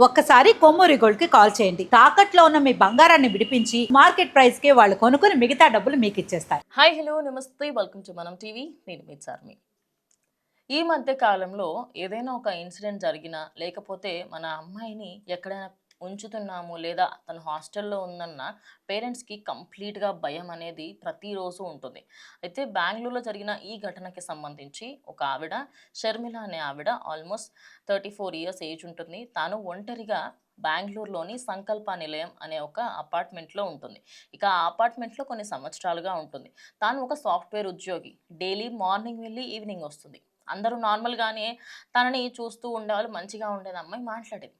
ఒక్కసారి కొమ్మూరి గోల్డ్ కి కాల్ చేయండి. తాకట్లో ఉన్న మీ బంగారాన్ని విడిపించి మార్కెట్ ప్రైస్ కి వాళ్ళు కొనుక్కుని మిగతా డబ్బులు మీకు ఇచ్చేస్తారు. హాయ్ హలో నమస్తే వెల్కమ్ టు మనం టీవీ. నేను మీ చార్మి. ఈ మధ్య కాలంలో ఏదైనా ఒక ఇన్సిడెంట్ జరిగినా లేకపోతే మన అమ్మాయిని ఎక్కడైనా ఉంచుతున్నాము లేదా తను హాస్టల్లో ఉందన్న పేరెంట్స్కి కంప్లీట్గా భయం అనేది ప్రతిరోజు ఉంటుంది. అయితే బెంగళూరులో జరిగిన ఈ ఘటనకి సంబంధించి ఒక ఆవిడ, షర్మిల అనే ఆవిడ, ఆల్మోస్ట్ 34 ఇయర్స్ ఏజ్ ఉంటుంది. తాను ఒంటరిగా బెంగళూరులోని సంకల్ప నిలయం అనే ఒక అపార్ట్మెంట్లో ఉంటుంది. ఇక ఆ అపార్ట్మెంట్లో కొన్ని సంవత్సరాలుగా ఉంటుంది. తాను ఒక సాఫ్ట్వేర్ ఉద్యోగి. డైలీ మార్నింగ్ వెళ్ళి ఈవినింగ్ వస్తుంది. అందరూ నార్మల్గానే తనని చూస్తూ ఉండేవాళ్ళు. మంచిగా ఉండేది అమ్మాయి, మాట్లాడేది.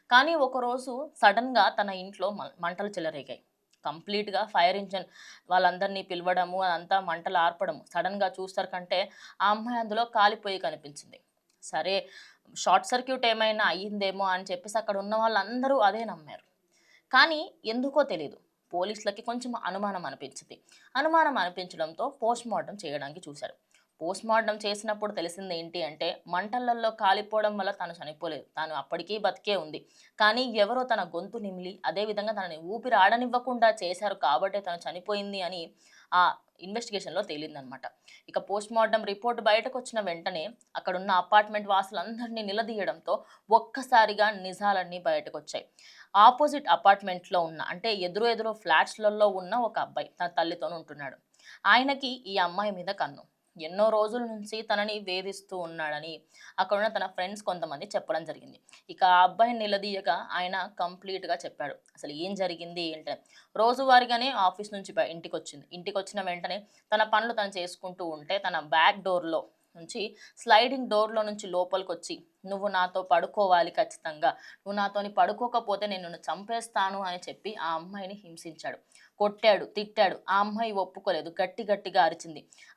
కానీ ఒకరోజు సడన్గా తన ఇంట్లో మంటలు చెలరేగాయి. కంప్లీట్గా ఫైర్ ఇంజన్ వాళ్ళందరినీ పిలవడము, అదంతా మంటలు ఆర్పడము. సడన్గా చూసరికంటే ఆ అమ్మాయి అందులో కాలిపోయి కనిపించింది. సరే, షార్ట్ సర్క్యూట్ ఏమైనా అయ్యిందేమో అని చెప్పేసి అక్కడ ఉన్న వాళ్ళందరూ అదే నమ్మారు. కానీ ఎందుకో తెలియదు, పోలీసులకి కొంచెం అనుమానం అనిపించింది. అనుమానం అనిపించడంతో పోస్ట్ మార్టం చేయడానికి చూశారు. పోస్ట్ మార్టం చేసినప్పుడు తెలిసింది ఏంటి అంటే, మంటలల్లో కాలిపోవడం వల్ల తను చనిపోలేదు, తాను అప్పటికీ బతికే ఉంది. కానీ ఎవరో తన గొంతు నిమిలి అదేవిధంగా తనని ఊపిరి ఆడనివ్వకుండా చేశారు కాబట్టే తను చనిపోయింది అని ఆ ఇన్వెస్టిగేషన్లో తేలిందనమాట. ఇక పోస్ట్ మార్టం రిపోర్ట్ బయటకు వచ్చిన వెంటనే అక్కడున్న అపార్ట్మెంట్ వాసులందరినీ నిలదీయడంతో ఒక్కసారిగా నిజాలన్నీ బయటకు వచ్చాయి. ఆపోజిట్ అపార్ట్మెంట్లో ఉన్న, అంటే ఎదురు ఫ్లాట్స్లలో ఉన్న ఒక అబ్బాయి తన తల్లితో ఉంటున్నాడు. ఆయనకి ఈ అమ్మాయి మీద కన్ను. ఎన్నో రోజుల నుంచి తనని వేధిస్తూ ఉన్నాడని అక్కడున్న తన ఫ్రెండ్స్ కొంతమంది చెప్పడం జరిగింది. ఇక ఆ అబ్బాయిని నిలదీయగా ఆయన కంప్లీట్గా చెప్పాడు అసలు ఏం జరిగింది ఏంటని. రోజువారీగానే ఆఫీస్ నుంచి ఇంటికి వచ్చిన వెంటనే తన పనులు తను చేసుకుంటూ ఉంటే తన బ్యాక్ డోర్లో నుంచి, స్లైడింగ్ డోర్లో నుంచి లోపలికి వచ్చి, నువ్వు నాతో పడుకోవాలి ఖచ్చితంగా, నువ్వు నాతోని పడుకోకపోతే నేను నిన్ను చంపేస్తాను అని చెప్పి ఆ అమ్మాయిని హింసించాడు. కొట్టాడు, తిట్టాడు. ఆ అమ్మాయి ఒప్పుకోలేదు, గట్టిగా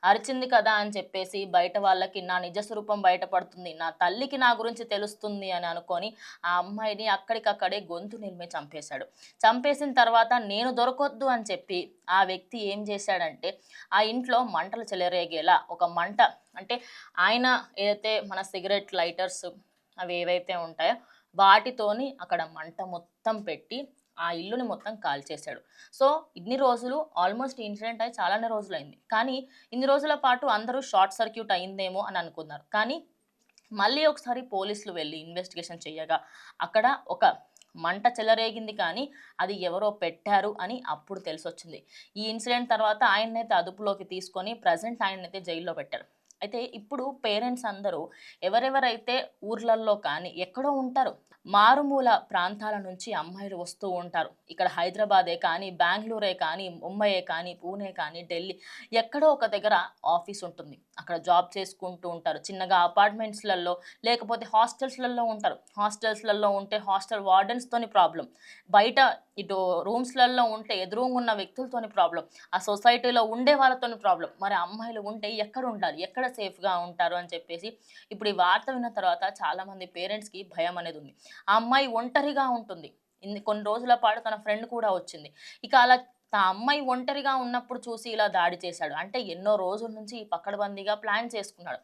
అరిచింది కదా అని చెప్పేసి బయట వాళ్ళకి నా నిజ స్వరూపం బయటపడుతుంది, నా తల్లికి నా గురించి తెలుస్తుంది అని అనుకొని ఆ అమ్మాయిని అక్కడికక్కడే గొంతు నిలిమి చంపేశాడు. చంపేసిన తర్వాత నేను దొరకొద్దు అని చెప్పి ఆ వ్యక్తి ఏం చేశాడంటే, ఆ ఇంట్లో మంటలు చెలరేగేలా ఒక మంట, అంటే ఆయన ఏదైతే మన సిగరెట్ లైటర్స్ అవి ఏవైతే ఉంటాయో వాటితోని అక్కడ మంట మొత్తం పెట్టి ఆ ఇల్లుని మొత్తం కాల్చేశాడు. సో ఇన్ని రోజులు ఆల్మోస్ట్ ఇన్సిడెంట్ అయి చాలానే రోజులైంది. కానీ ఇన్ని రోజుల పాటు అందరూ షార్ట్ సర్క్యూట్ అయిందేమో అని అనుకున్నారు. కానీ మళ్ళీ ఒకసారి పోలీసులు వెళ్ళి ఇన్వెస్టిగేషన్ చేయగా అక్కడ ఒక మంట చెలరేగింది, కానీ అది ఎవరో పెట్టారు అని అప్పుడు తెలిసొచ్చింది. ఈ ఇన్సిడెంట్ తర్వాత ఆయన్నైతే అదుపులోకి తీసుకొని ప్రజెంట్ ఆయన్నైతే జైల్లో పెట్టారు. అయితే ఇప్పుడు పేరెంట్స్ అందరూ ఎవరెవరైతే ఊర్లల్లో కానీ ఎక్కడో ఉంటారు, మారుమూల ప్రాంతాల నుంచి అమ్మాయిలు వస్తూ ఉంటారు. ఇక్కడ హైదరాబాదే కానీ, బెంగళూరే కానీ, ముంబైయే కానీ, పూణే కానీ, ఢిల్లీ, ఎక్కడో ఒక దగ్గర ఆఫీస్ ఉంటుంది. అక్కడ జాబ్ చేసుకుంటూ ఉంటారు. చిన్నగా అపార్ట్మెంట్స్లలో లేకపోతే హాస్టల్స్లలో ఉంటారు. హాస్టల్స్లలో ఉంటే హాస్టల్ వార్డెన్స్తోని ప్రాబ్లం, బయట ఇటు రూమ్స్లలో ఉంటే ఎదురుగా ఉన్న వ్యక్తులతోని ప్రాబ్లం, ఆ సొసైటీలో ఉండే వాళ్ళతోని ప్రాబ్లం. మరి అమ్మాయిలు ఉంటే ఎక్కడ ఉండాలి, ఎక్కడ సేఫ్గా ఉంటారు అని చెప్పేసి ఇప్పుడు ఈ వార్త విన్న తర్వాత చాలామంది పేరెంట్స్కి భయం అనేది ఉంది. ఆ అమ్మాయి ఒంటరిగా ఉంటుంది. కొన్ని రోజుల పాటు తన ఫ్రెండ్ కూడా వచ్చింది. ఇక అలా ఆ అమ్మాయి ఒంటరిగా ఉన్నప్పుడు చూసి ఇలా దాడి చేశాడు. అంటే ఎన్నో రోజుల నుంచి పకడ్బందీగా ప్లాన్ చేసుకున్నాడు.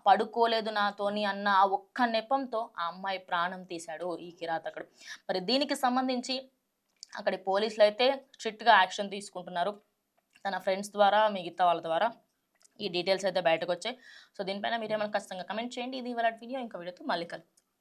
పడుకోలేదు నాతోని అన్న ఆ ఒక్క నెపంతో ఆ అమ్మాయి ప్రాణం తీశాడు ఈ కిరాతకుడు. మరి దీనికి సంబంధించి అక్కడి పోలీసులు అయితే స్ట్రిక్ట్గా యాక్షన్ తీసుకుంటున్నారు. తన ఫ్రెండ్స్ ద్వారా, మిగతా వాళ్ళ ద్వారా ఈ డీటెయిల్స్ అయితే బయటకు వచ్చాయి. సో దీనిపైన మీరేమైనా ఖచ్చితంగా కమెంట్ చేయండి. ఇది ఇవాళ వీడియో. ఇంకా వీడియోతో మళ్ళీ కలుద్దాం.